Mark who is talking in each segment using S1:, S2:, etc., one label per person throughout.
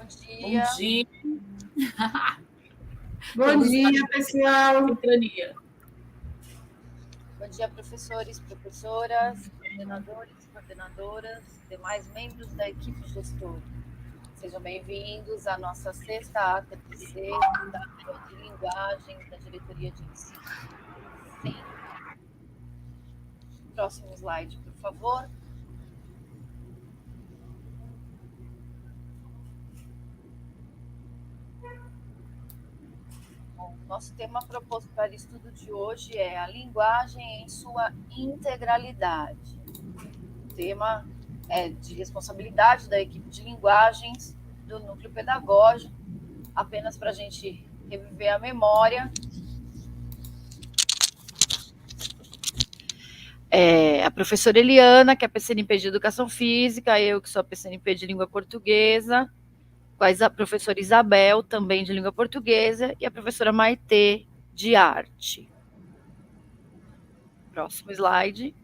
S1: Bom
S2: dia.
S1: dia.
S3: Bom dia, pessoal.
S2: Bom dia, professores, professoras, coordenadores, coordenadoras, demais membros da equipe gestora. Sejam bem-vindos à nossa sexta ATPC da área de linguagem da diretoria de ensino. Sim. Próximo slide, por favor. Bom, nosso tema proposto para o estudo de hoje é a linguagem em sua integralidade. O tema é de responsabilidade da equipe de linguagens do núcleo pedagógico, apenas para a gente reviver a memória. A professora Eliana, que é a PCNP de Educação Física, eu que sou a PCNP de Língua Portuguesa, a professora Isabel, também de Língua Portuguesa, e a professora Maitê, de Arte. Próximo slide.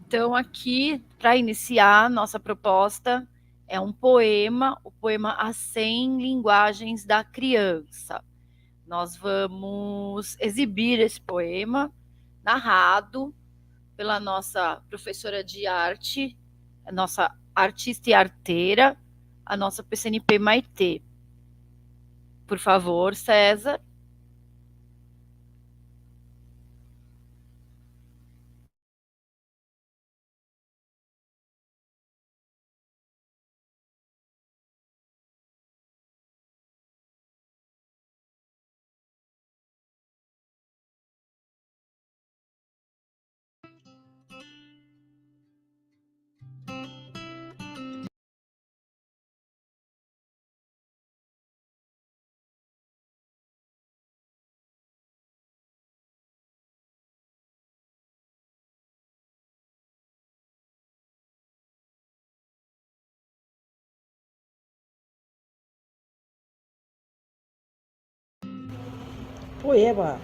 S2: Então, aqui, para iniciar, nossa proposta é um poema, o poema As 100 Linguagens da Criança. Nós vamos exibir esse poema, narrado pela nossa professora de arte, a nossa artista e arteira, a nossa PCNP Maitê. Por favor, César.
S3: Poema.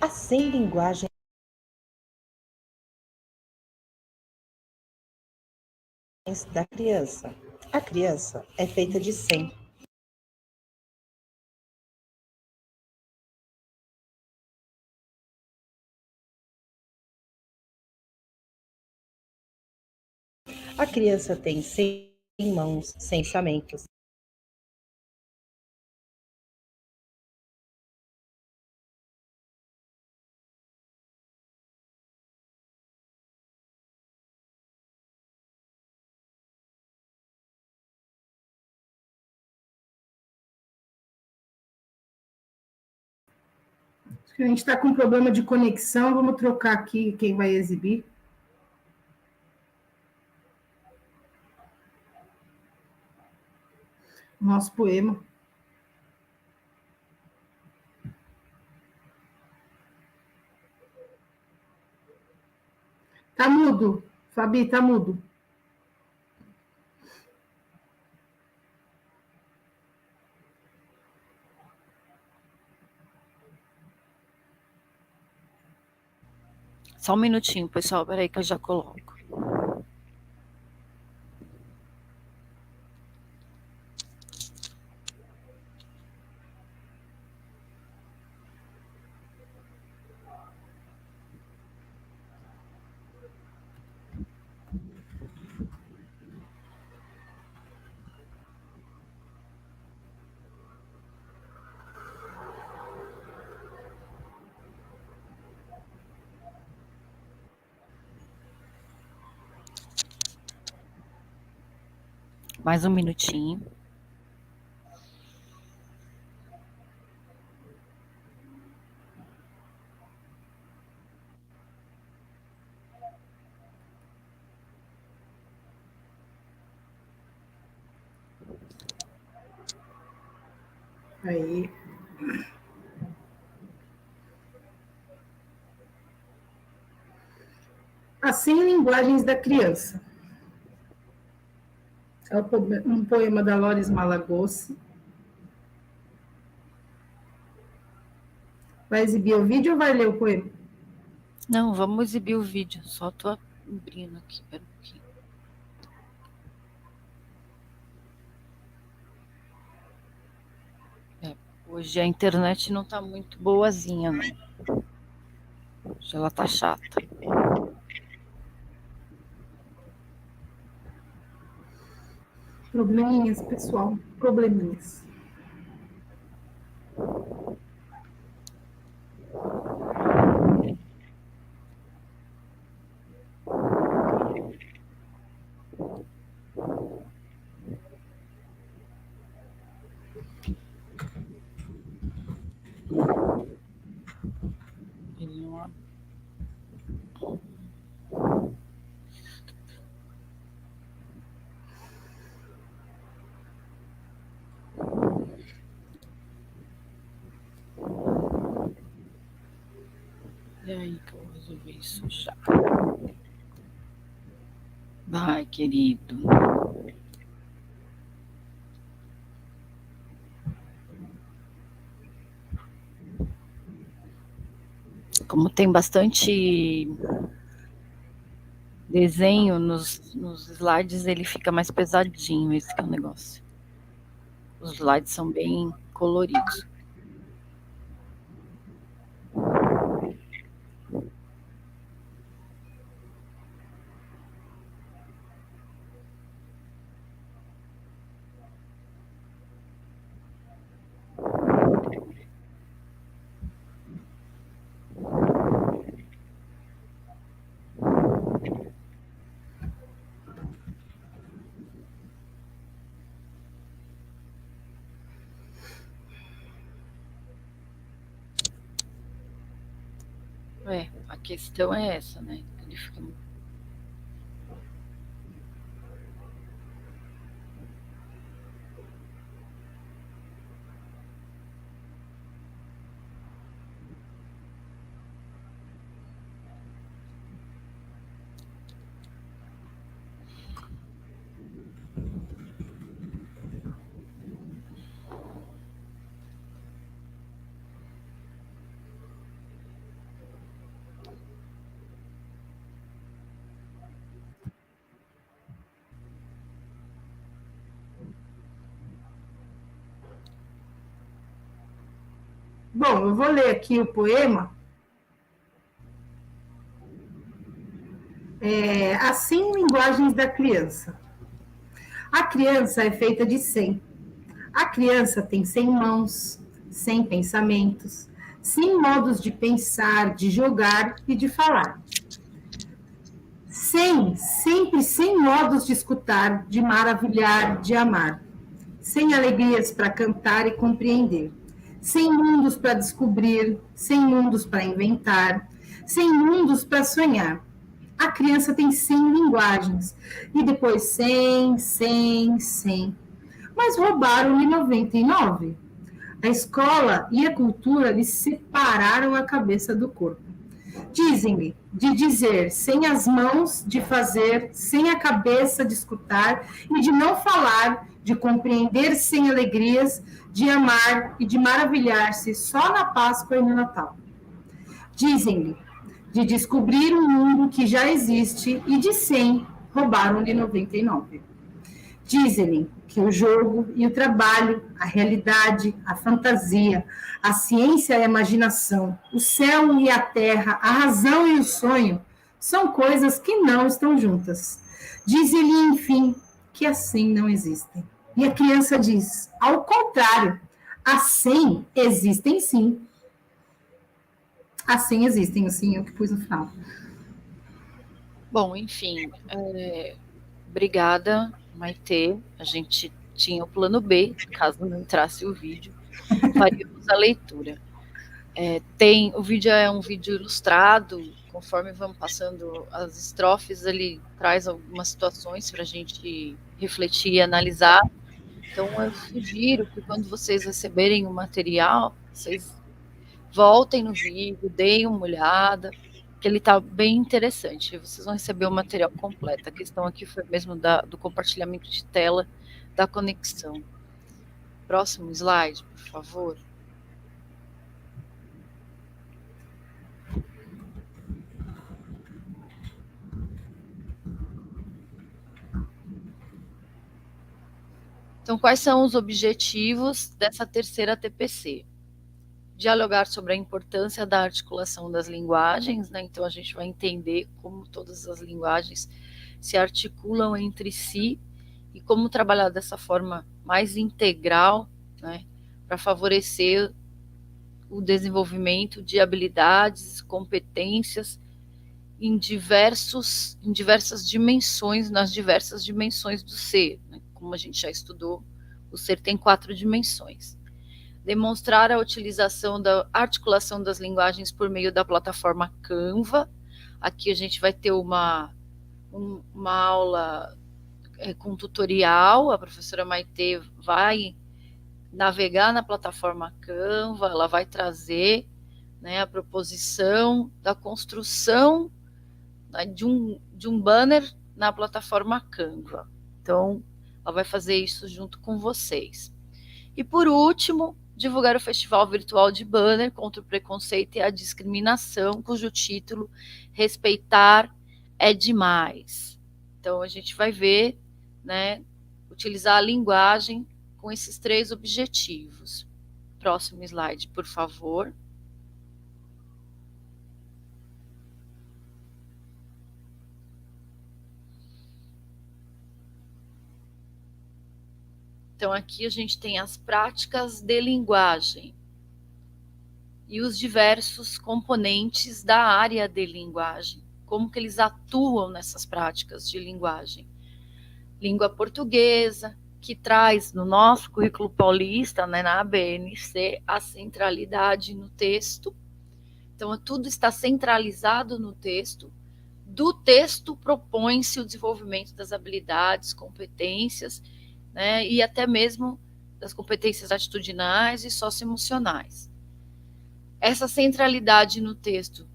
S3: As 100 linguagens da criança. A criança é feita de 100. A criança tem 100 mãos, 100 pensamentos.
S4: A gente está com problema de conexão, vamos trocar aqui quem vai exibir. Nosso poema. Tá mudo, Fabi, tá mudo.
S2: Só um minutinho, pessoal, peraí que eu já coloco. Mais um minutinho.
S4: Aí. As 100 linguagens da criança. É um poema da Loris Malagossi. Vai exibir o vídeo ou vai ler o poema?
S2: Não, vamos exibir o vídeo. Só tô abrindo aqui. Pera um pouquinho. Hoje a internet não tá muito boazinha, não. Hoje ela tá chata.
S4: Probleminhas, pessoal. Probleminhas.
S2: Ele não abre. E aí que eu vou resolver isso já. Vai, querido. Como tem bastante desenho nos slides, ele fica mais pesadinho, esse que é o negócio. Os slides são bem coloridos. A questão é essa, né? Ele fica...
S4: Bom, eu vou ler aqui o poema. As 100 linguagens da criança. A criança é feita de 100. A criança tem 100 mãos, 100 pensamentos, 100 modos de pensar, de jogar e de falar. 100, sempre 100 modos de escutar, de maravilhar, de amar. 100 alegrias para cantar e compreender. 100 mundos para descobrir, 100 mundos para inventar, 100 mundos para sonhar. A criança tem 100 linguagens, e depois 100, 100, 100. Mas roubaram-lhe 99. A escola e a cultura lhe separaram a cabeça do corpo. Dizem-lhe de dizer sem as mãos, de fazer, sem a cabeça de escutar e de não falar, de compreender sem alegrias, de amar e de maravilhar-se só na Páscoa e no Natal. Dizem-lhe de descobrir um mundo que já existe e de 100 roubaram-lhe 99. Dizem-lhe que o jogo e o trabalho, a realidade, a fantasia, a ciência e a imaginação, o céu e a terra, a razão e o sonho, são coisas que não estão juntas. Diz-lhe, enfim, que assim não existem. E a criança diz, ao contrário, assim existem sim. Assim existem, assim, eu que pus no final.
S2: Bom, enfim, obrigada, Maitê. A gente tinha o plano B, caso não entrasse o vídeo, faríamos a leitura. O vídeo é um vídeo ilustrado, conforme vamos passando as estrofes, ele traz algumas situações para a gente refletir e analisar. Então, eu sugiro que quando vocês receberem o material, vocês voltem no vídeo, deem uma olhada, que ele está bem interessante. Vocês vão receber o material completo. A questão aqui foi mesmo do compartilhamento de tela, da conexão. Próximo slide, por favor. Então, quais são os objetivos dessa terceira TPC? Dialogar sobre a importância da articulação das linguagens, né? Então, a gente vai entender como todas as linguagens se articulam entre si e como trabalhar dessa forma mais integral, né? Para favorecer o desenvolvimento de habilidades, competências em diversas dimensões, nas diversas dimensões do ser, né? Como a gente já estudou, o ser tem 4 dimensões. Demonstrar a utilização da articulação das linguagens por meio da plataforma Canva. Aqui a gente vai ter uma aula com tutorial, a professora Maitê vai navegar na plataforma Canva, ela vai trazer, né, a proposição da construção, né, de um banner na plataforma Canva. Então, ela vai fazer isso junto com vocês. E por último, divulgar o Festival Virtual de Banner contra o Preconceito e a Discriminação, cujo título Respeitar é Demais. Então, a gente vai ver, né, utilizar a linguagem com esses 3 objetivos. Próximo slide, por favor. Então, aqui a gente tem as práticas de linguagem e os diversos componentes da área de linguagem, como que eles atuam nessas práticas de linguagem. Língua portuguesa, que traz no nosso currículo paulista, né, na ABNC, a centralidade no texto. Então, tudo está centralizado no texto. Do texto propõe-se o desenvolvimento das habilidades, competências, né, e até mesmo das competências atitudinais e socioemocionais. Essa centralidade no texto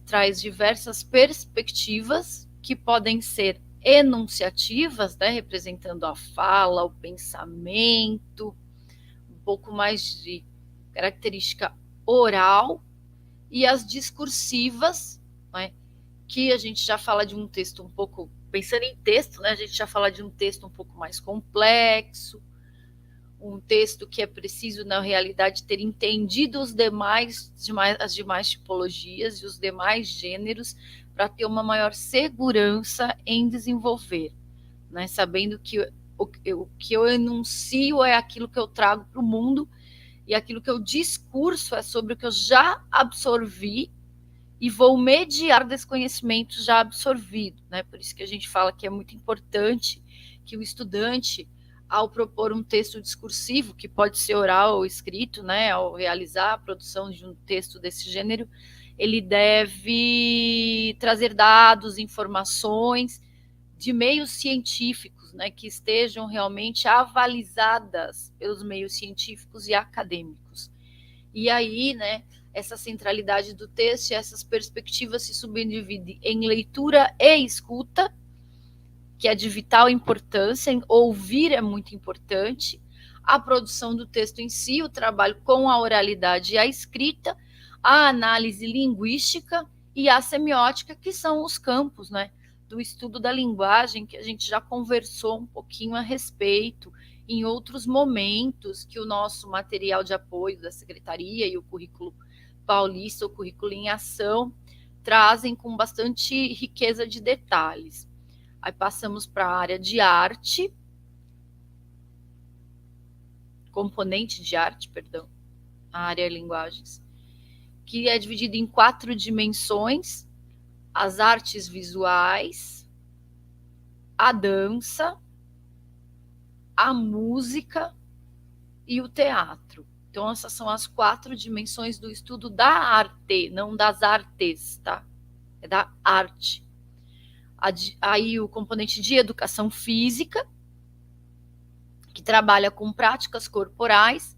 S2: traz diversas perspectivas que podem ser enunciativas, né, representando a fala, o pensamento, um pouco mais de característica oral, e as discursivas, né, que a gente já fala de um texto um pouco, pensando em texto, né, a gente já fala de um texto um pouco mais complexo, um texto que é preciso, na realidade, ter entendido as demais tipologias e os demais gêneros para ter uma maior segurança em desenvolver, né, sabendo que o que eu enuncio é aquilo que eu trago para o mundo e aquilo que eu discurso é sobre o que eu já absorvi e vou mediar desse conhecimento já absorvido, né? Por isso que a gente fala que é muito importante que o estudante, ao propor um texto discursivo, que pode ser oral ou escrito, né, ao realizar a produção de um texto desse gênero, ele deve trazer dados, informações de meios científicos, né, que estejam realmente avalizadas pelos meios científicos e acadêmicos. E aí, né, essa centralidade do texto e essas perspectivas se subdividem em leitura e escuta, que é de vital importância, ouvir é muito importante, a produção do texto em si, o trabalho com a oralidade e a escrita, a análise linguística e a semiótica, que são os campos, né, do estudo da linguagem, que a gente já conversou um pouquinho a respeito em outros momentos, que o nosso material de apoio da Secretaria e o Currículo Paulista, o Currículo em Ação, trazem com bastante riqueza de detalhes. Aí passamos para a área de arte, componente de arte, perdão, a área de linguagens, que é dividida em 4 dimensões: as artes visuais, a dança, a música e o teatro. Então, essas são as 4 dimensões do estudo da arte, não das artes, tá? É da arte. Aí o componente de educação física, que trabalha com práticas corporais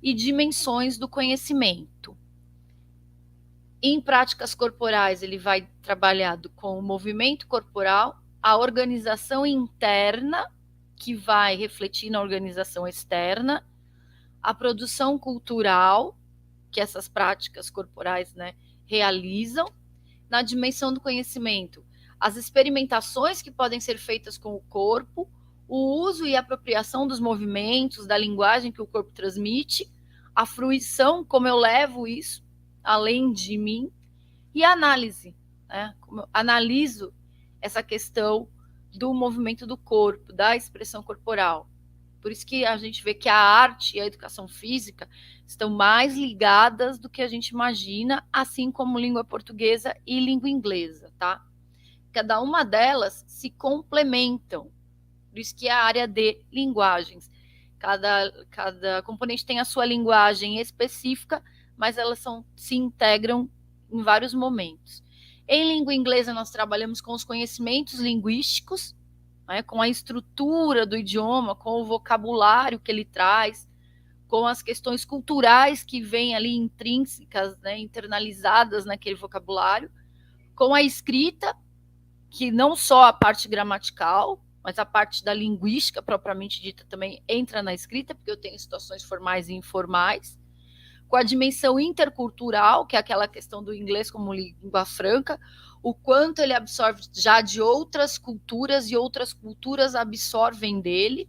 S2: e dimensões do conhecimento. Em práticas corporais, ele vai trabalhar com o movimento corporal, a organização interna, que vai refletir na organização externa, a produção cultural, que essas práticas corporais, né, realizam. Na dimensão do conhecimento, as experimentações que podem ser feitas com o corpo, o uso e apropriação dos movimentos, da linguagem que o corpo transmite, a fruição, como eu levo isso além de mim, e a análise, né? Como eu analiso essa questão do movimento do corpo, da expressão corporal. Por isso que a gente vê que a arte e a educação física estão mais ligadas do que a gente imagina, assim como língua portuguesa e língua inglesa, tá? Cada uma delas se complementam. Por isso que é a área de linguagens. Cada componente tem a sua linguagem específica, mas elas se integram em vários momentos. Em língua inglesa, nós trabalhamos com os conhecimentos linguísticos, né, com a estrutura do idioma, com o vocabulário que ele traz, com as questões culturais que vêm ali intrínsecas, né, internalizadas naquele vocabulário, com a escrita, que não só a parte gramatical, mas a parte da linguística propriamente dita também entra na escrita, porque eu tenho situações formais e informais, com a dimensão intercultural, que é aquela questão do inglês como língua franca, o quanto ele absorve já de outras culturas e outras culturas absorvem dele,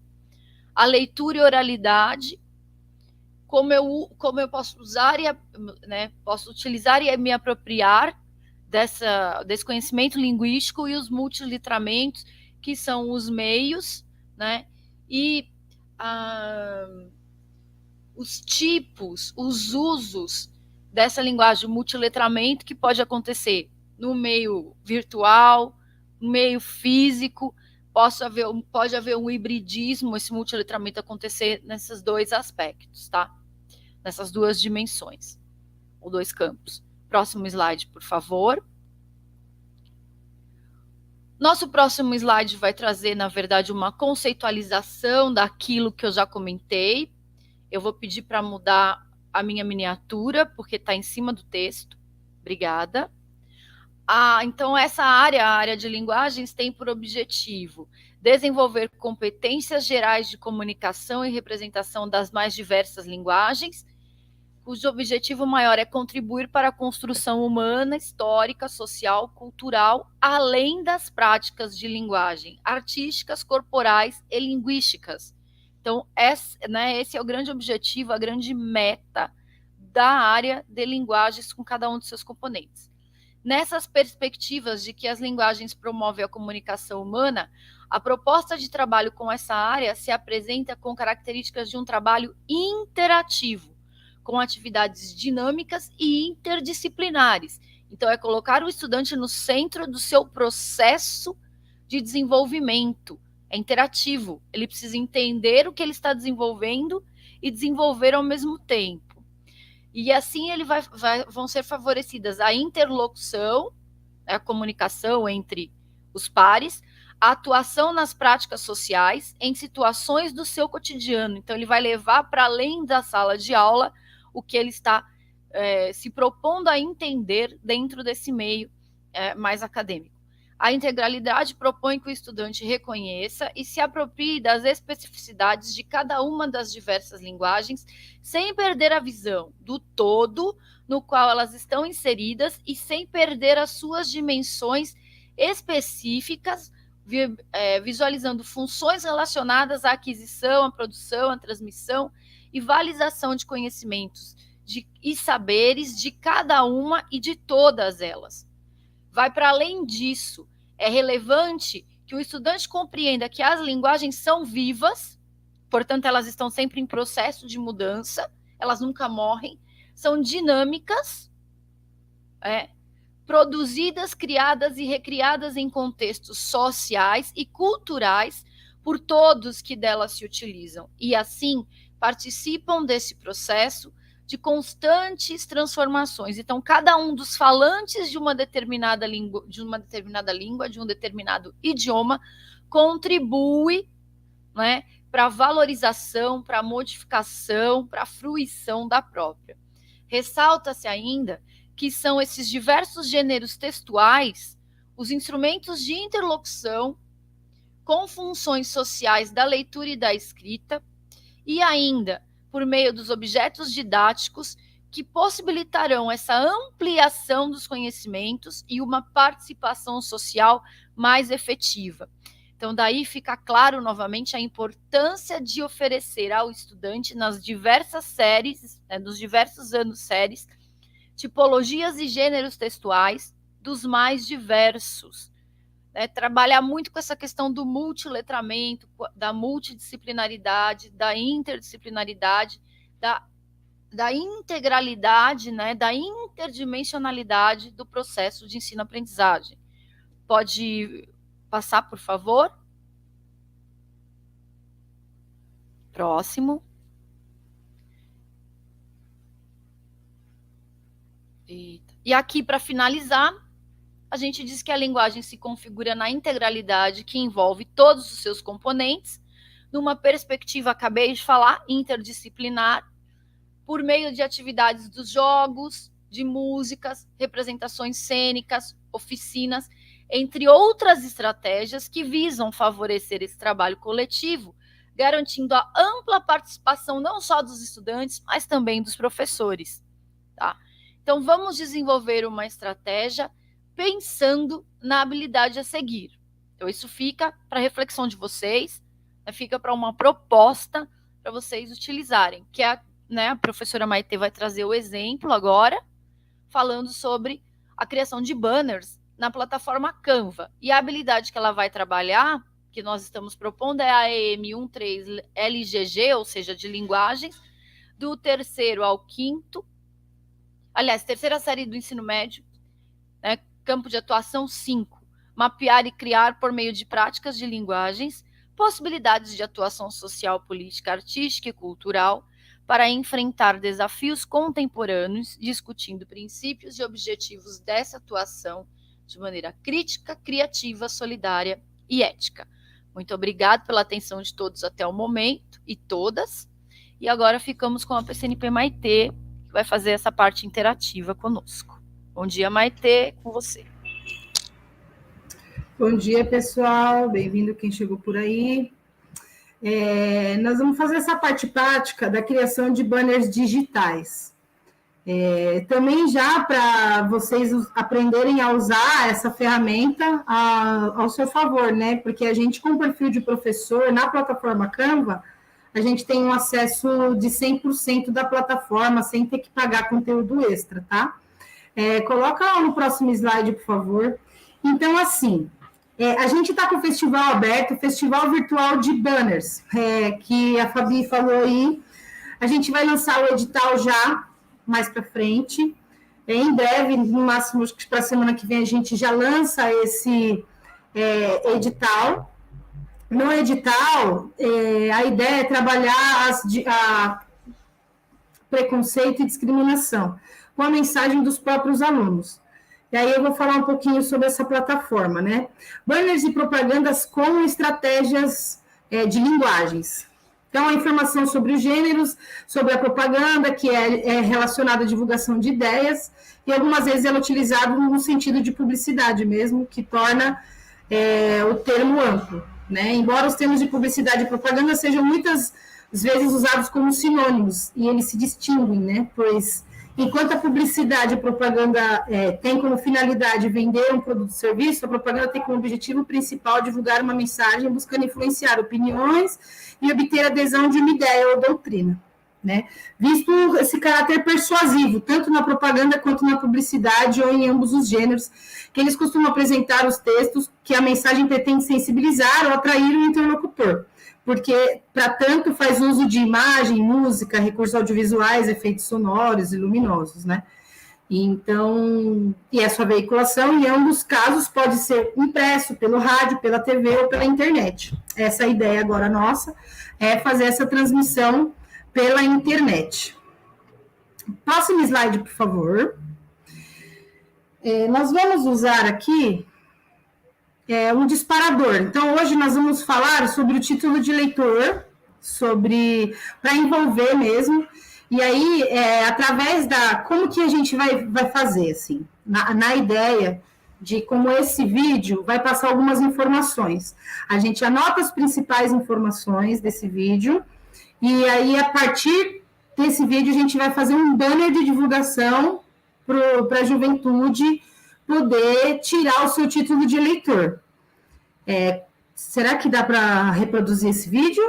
S2: a leitura e oralidade, como eu posso usar e, né, posso utilizar e me apropriar desse conhecimento linguístico, e os multilitramentos, que são os meios, né, e os tipos, os usos dessa linguagem, o multiletramento que pode acontecer no meio virtual, no meio físico, pode haver um hibridismo, esse multiletramento acontecer nesses dois aspectos, tá? Nessas duas dimensões, ou dois campos. Próximo slide, por favor. Nosso próximo slide vai trazer, na verdade, uma conceitualização daquilo que eu já comentei. Eu vou pedir para mudar a minha miniatura, porque está em cima do texto. Obrigada. Então, essa área, a área de linguagens, tem por objetivo desenvolver competências gerais de comunicação e representação das mais diversas linguagens, cujo objetivo maior é contribuir para a construção humana, histórica, social, cultural, além das práticas de linguagem, artísticas, corporais e linguísticas. Então, esse é o grande objetivo, a grande meta da área de linguagens com cada um dos seus componentes. Nessas perspectivas de que as linguagens promovem a comunicação humana, a proposta de trabalho com essa área se apresenta com características de um trabalho interativo, com atividades dinâmicas e interdisciplinares. Então, é colocar o estudante no centro do seu processo de desenvolvimento. É interativo, ele precisa entender o que ele está desenvolvendo e desenvolver ao mesmo tempo. E assim vão ser favorecidas a interlocução, a comunicação entre os pares, a atuação nas práticas sociais, em situações do seu cotidiano. Então, ele vai levar para além da sala de aula o que ele está se propondo a entender dentro desse meio mais acadêmico. A integralidade propõe que o estudante reconheça e se aproprie das especificidades de cada uma das diversas linguagens, sem perder a visão do todo no qual elas estão inseridas e sem perder as suas dimensões específicas, visualizando funções relacionadas à aquisição, à produção, à transmissão e validação de conhecimentos e saberes de cada uma e de todas elas. Vai para além disso. É relevante que o estudante compreenda que as linguagens são vivas, portanto, elas estão sempre em processo de mudança, elas nunca morrem, são dinâmicas, produzidas, criadas e recriadas em contextos sociais e culturais por todos que delas se utilizam, e assim participam desse processo de constantes transformações. Então, cada um dos falantes de uma determinada língua, de um determinado idioma, contribui, né, para a valorização, para a modificação, para a fruição da própria. Ressalta-se ainda que são esses diversos gêneros textuais os instrumentos de interlocução com funções sociais da leitura e da escrita, e ainda por meio dos objetos didáticos que possibilitarão essa ampliação dos conhecimentos e uma participação social mais efetiva. Então, daí fica claro, novamente, a importância de oferecer ao estudante, nas diversas séries, nos diversos anos séries, tipologias e gêneros textuais dos mais diversos. Trabalhar muito com essa questão do multiletramento, da multidisciplinaridade, da interdisciplinaridade, da integralidade, da interdimensionalidade do processo de ensino-aprendizagem. Pode passar, por favor? Próximo. E aqui, para finalizar, a gente diz que a linguagem se configura na integralidade que envolve todos os seus componentes, numa perspectiva, acabei de falar, interdisciplinar, por meio de atividades dos jogos, de músicas, representações cênicas, oficinas, entre outras estratégias que visam favorecer esse trabalho coletivo, garantindo a ampla participação não só dos estudantes, mas também dos professores. Tá? Então, vamos desenvolver uma estratégia pensando na habilidade a seguir. Então, isso fica para reflexão de vocês, fica para uma proposta para vocês utilizarem, que a professora Maitê vai trazer o exemplo agora, falando sobre a criação de banners na plataforma Canva. E a habilidade que ela vai trabalhar, que nós estamos propondo, é a EM13 LGG, ou seja, de linguagens, do 3º ao 5º, aliás, 3ª série do ensino médio, campo de atuação 5, mapear e criar por meio de práticas de linguagens, possibilidades de atuação social, política, artística e cultural, para enfrentar desafios contemporâneos, discutindo princípios e objetivos dessa atuação de maneira crítica, criativa, solidária e ética. Muito obrigada pela atenção de todos até o momento, e todas. E agora ficamos com a PCNP Maitê, que vai fazer essa parte interativa conosco. Bom dia, Maitê, com você.
S4: Bom dia, pessoal. Bem-vindo quem chegou por aí. Nós vamos fazer essa parte prática da criação de banners digitais. Também já para vocês aprenderem a usar essa ferramenta ao seu favor, né? Porque a gente, com o perfil de professor, na plataforma Canva, a gente tem um acesso de 100% da plataforma, sem ter que pagar conteúdo extra, tá? Coloca no próximo slide, por favor. Então, assim, a gente está com o festival aberto, o Festival Virtual de Banners, que a Fabi falou aí. A gente vai lançar o edital já, mais para frente. Em breve, no máximo, acho que para a semana que vem, a gente já lança esse edital. No edital, a ideia é trabalhar a preconceito e discriminação, com a mensagem dos próprios alunos. E aí eu vou falar um pouquinho sobre essa plataforma, né? Banners e propagandas como estratégias de linguagens. Então, a informação sobre os gêneros, sobre a propaganda, que é relacionada à divulgação de ideias, e algumas vezes ela é utilizada no sentido de publicidade mesmo, que torna o termo amplo, né? Embora os termos de publicidade e propaganda sejam muitas vezes usados como sinônimos, e eles se distinguem, né? Pois, enquanto a publicidade e a propaganda tem como finalidade vender um produto ou serviço, a propaganda tem como objetivo principal divulgar uma mensagem buscando influenciar opiniões e obter adesão de uma ideia ou doutrina, né? Visto esse caráter persuasivo, tanto na propaganda quanto na publicidade ou em ambos os gêneros, que eles costumam apresentar os textos que a mensagem pretende sensibilizar ou atrair o interlocutor, porque, para tanto, faz uso de imagem, música, recursos audiovisuais, efeitos sonoros e luminosos, né? Então, e a sua veiculação, em ambos casos, pode ser impresso pelo rádio, pela TV ou pela internet. Essa ideia agora nossa é fazer essa transmissão pela internet. Próximo slide, por favor. Nós vamos usar aqui um disparador. Então, hoje nós vamos falar sobre o título de leitor, para envolver mesmo, e aí, através como que a gente vai fazer, assim, na ideia de como esse vídeo vai passar algumas informações. A gente anota as principais informações desse vídeo, e aí, a partir desse vídeo, a gente vai fazer um banner de divulgação para a juventude poder tirar o seu título de eleitor. Será que dá para reproduzir esse vídeo?